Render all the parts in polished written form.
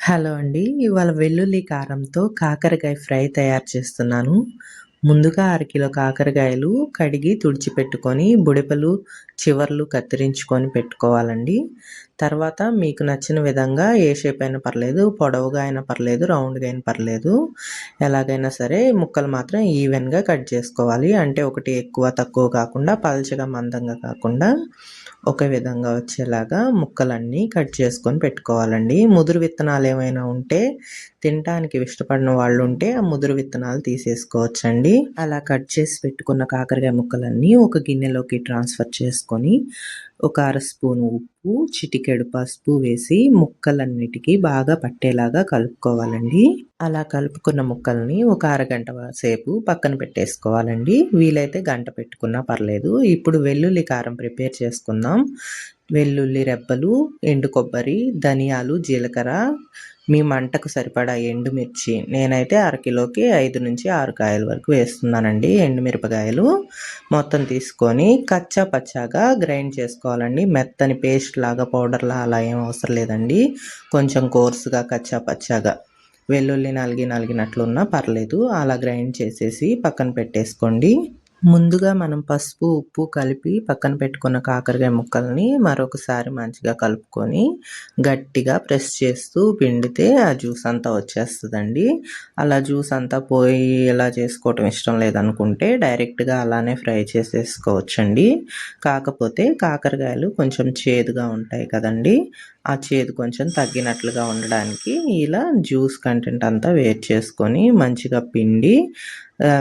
Hello అండి. ఇవాళ వెల్లుల్లి కారంతో కాకరకాయ ఫ్రై తయారు చేస్తున్నాను. ముందుగా అరకిలో కాకరకాయలు కడిగి తుడిచిపెట్టుకొని బుడిపెలు చివర్లు కత్తిరించుకొని పెట్టుకోవాలండి. తర్వాత మీకు నచ్చిన విధంగా ఏ షేప్ అయినా పర్లేదు, పొడవుగా అయినా పర్లేదు, రౌండ్‌గా అయినా పర్లేదు. ఎలాగైనా సరే ముక్కలు మాత్రం ఈవెన్‌గా కట్ చేసుకోవాలి. అంటే ఒకటి ఎక్కువ, తక్కువ కాకుండా పల్చగా, మందంగా కాకుండా ఒకే విధంగా వచ్చేలాగా ముక్కలన్నీ కట్ చేసుకొని పెట్టుకోవాలండి. ముదురు విత్తనాలు ఏమైనా ఉంటే తినటానికి ఇష్టపడిన వాళ్ళు ఉంటే ఆ ముదురు విత్తనాలు తీసేసుకోవచ్చండి. అలా కట్ చేసి పెట్టుకున్న కాకరకాయ ముక్కలన్నీ ఒక గిన్నెలోకి ట్రాన్స్ఫర్ చేసుకొని ఒక అర స్పూను ఉప్పు, చిటికెడు పసుపు వేసి ముక్కలన్నిటికీ బాగా పట్టేలాగా కలుపుకోవాలండి. అలా కలుపుకున్న ముక్కల్ని ఒక అరగంట సేపు పక్కన పెట్టేసుకోవాలండి. వీలైతే గంట పెట్టుకున్నా పర్లేదు. ఇప్పుడు వెల్లుల్లి కారం ప్రిపేర్ చేసుకుందాం. వెల్లుల్లి రెబ్బలు, ఎండు కొబ్బరి, ధనియాలు, జీలకర్ర, మీ మంటకు సరిపడా ఎండుమిర్చి, నేనైతే అరకిలోకి 5-6 కాయల వరకు వేస్తున్నానండి ఎండుమిరపకాయలు. మొత్తం తీసుకొని కచ్చా పచ్చాగా గ్రైండ్ చేసుకోవాలండి. మెత్తని పేస్ట్ లాగా పౌడర్లా అలా ఏం అవసరం లేదండి. కొంచెం కోర్సుగా కచ్చా పచ్చాగా వెల్లుల్లి నలిగినట్లున్నా పర్లేదు. అలా గ్రైండ్ చేసేసి పక్కన పెట్టేసుకోండి. ముందుగా మనం పసుపు, ఉప్పు కలిపి పక్కన పెట్టుకున్న కాకరకాయ ముక్కల్ని మరొకసారి మంచిగా కలుపుకొని గట్టిగా ప్రెస్ చేస్తూ పిండితే ఆ జ్యూస్ అంతా వచ్చేస్తుందండి. అలా జ్యూస్ అంతా పోయేలా చేసుకోవటం ఇష్టం లేదనుకుంటే డైరెక్ట్గా అలానే ఫ్రై చేసేసుకోవచ్చండి. కాకపోతే కాకరకాయలు కొంచెం చేదుగా ఉంటాయి కదండి, ఆ చేదు కొంచెం తగ్గినట్లుగా ఉండడానికి ఇలా జ్యూస్ కంటెంట్ అంతా వేరు చేసుకొని మంచిగా పిండి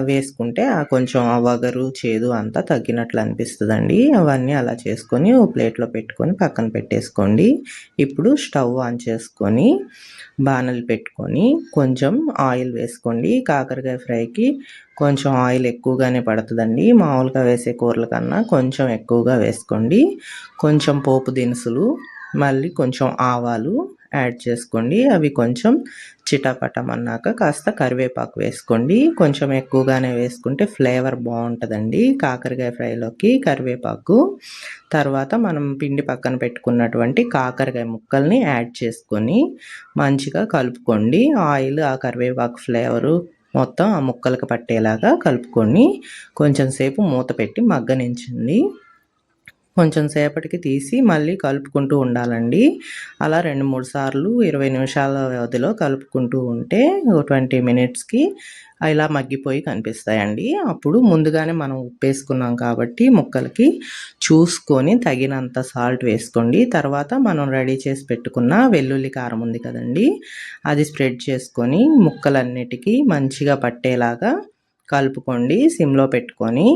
వేసుకుంటే కొంచెం ఆ వగరు, చేదు అంతా తగ్గినట్లు అనిపిస్తుందండి. అవన్నీ అలా చేసుకొని ఓ ప్లేట్లో పెట్టుకొని పక్కన పెట్టేసుకోండి. ఇప్పుడు స్టవ్ ఆన్ చేసుకొని బాణలి పెట్టుకొని కొంచెం ఆయిల్ వేసుకోండి. కాకరకాయ ఫ్రైకి కొంచెం ఆయిల్ ఎక్కువగానే పడుతుందండి. మామూలుగా వేసే కూరల కన్నా కొంచెం ఎక్కువగా వేసుకోండి. కొంచెం పోపు దినుసులు, మళ్ళీ కొంచెం ఆవాలు యాడ్ చేసుకోండి. అవి కొంచెం చిటపటమన్నాక కాస్త కరివేపాకు వేసుకోండి. కొంచెం ఎక్కువగానే వేసుకుంటే ఫ్లేవర్ బాగుంటుందండి కాకరకాయ ఫ్రైలోకి కరివేపాకు. తర్వాత మనం పిండి పక్కన పెట్టుకున్నటువంటి కాకరకాయ ముక్కల్ని యాడ్ చేసుకొని మంచిగా కలుపుకోండి. ఆయిల్, ఆ కరివేపాకు ఫ్లేవరు మొత్తం ఆ ముక్కలకు పట్టేలాగా కలుపుకొని కొంచెం సేపు మూత పెట్టి మగ్గనించండి. కొంచెం సేపటికి తీసి మళ్ళీ కలుపుకుంటూ ఉండాలండి. అలా 2-3 సార్లు 20 నిమిషాల వ్యవధిలో కలుపుకుంటూ ఉంటే 20 మినిట్స్కి ఇలా మగ్గిపోయి కనిపిస్తాయండి. అప్పుడు ముందుగానే మనం ఉప్పు వేసుకున్నాం కాబట్టి ముక్కలకి చూసుకొని తగినంత సాల్ట్ వేసుకోండి. తర్వాత మనం రెడీ చేసి పెట్టుకున్న వెల్లుల్లి కారం ఉంది కదండి, అది స్ప్రెడ్ చేసుకొని ముక్కలన్నిటికీ మంచిగా పట్టేలాగా కలుపుకోండి సిమ్లో పెట్టుకొని.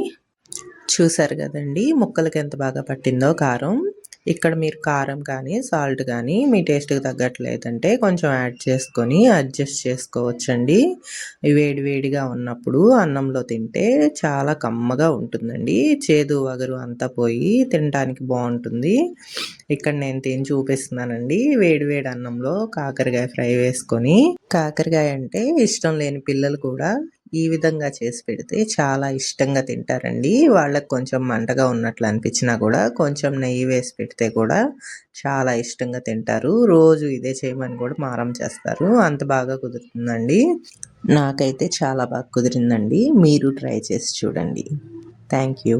చూసారు కదండి ముక్కలకి ఎంత బాగా పట్టిందో కారం. ఇక్కడ మీరు కారం కానీ సాల్ట్ కానీ మీ టేస్ట్కి తగ్గట్లేదంటే కొంచెం యాడ్ చేసుకొని అడ్జస్ట్ చేసుకోవచ్చండి. వేడి వేడిగా ఉన్నప్పుడు అన్నంలో తింటే చాలా కమ్మగా ఉంటుందండి. చేదు వగరు అంతా పోయి తినడానికి బాగుంటుంది. ఇక్కడ నేను తిని చూపిస్తున్నానండి. వేడి వేడి అన్నంలో కాకరకాయ ఫ్రై వేసుకొని. కాకరకాయ అంటే ఇష్టం లేని పిల్లలు కూడా ఈ విధంగా చేసి పెడితే చాలా ఇష్టంగా తింటారండి. వాళ్ళకి కొంచెం మంటగా ఉన్నట్లు అనిపించినా కూడా కొంచెం నెయ్యి వేసి పెడితే కూడా చాలా ఇష్టంగా తింటారు. రోజు ఇదే చేయమని కూడా మారం చేస్తారు. అంత బాగా కుదురుతుందండి. నాకైతే చాలా బాగా కుదిరిందండి. మీరు ట్రై చేసి చూడండి. Thank you.